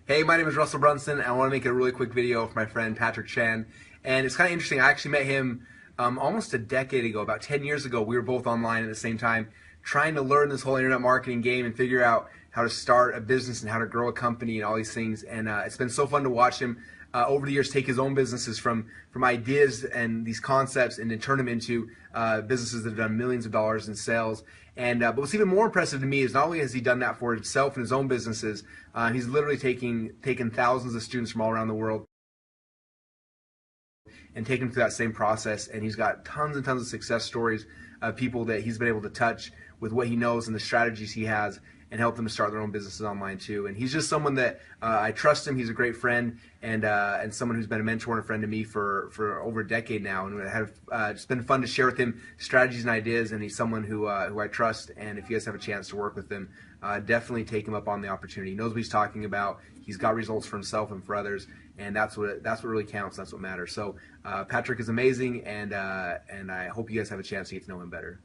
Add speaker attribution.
Speaker 1: Hey, my name is Russell Brunson, and I want to make a really quick video for my friend Patrick Chan. And it's kind of interesting. I actually met him almost a decade ago, about 10 years ago. We were both online at the same time, trying to learn this whole internet marketing game and figure out how to start a business and how to grow a company and all these things. And it's been so fun to watch him over the years take his own businesses from ideas and these concepts and then turn them into businesses that have done millions of dollars in sales. And but what's even more impressive to me is not only has he done that for himself and his own businesses, he's literally taken thousands of students from all around the world and take them through that same process. And he's got tons and tons of success stories of people that he's been able to touch with what he knows and the strategies he has, and help them to start their own businesses online too. And he's just someone that I trust him. He's a great friend, and someone who's been a mentor and a friend to me for over a decade now. And it's been fun to share with him strategies and ideas. And he's someone who I trust. And if you guys have a chance to work with him, definitely take him up on the opportunity. He knows what he's talking about. He's got results for himself and for others, and that's what really counts. That's what matters. So Patrick is amazing, and I hope you guys have a chance to get to know him better.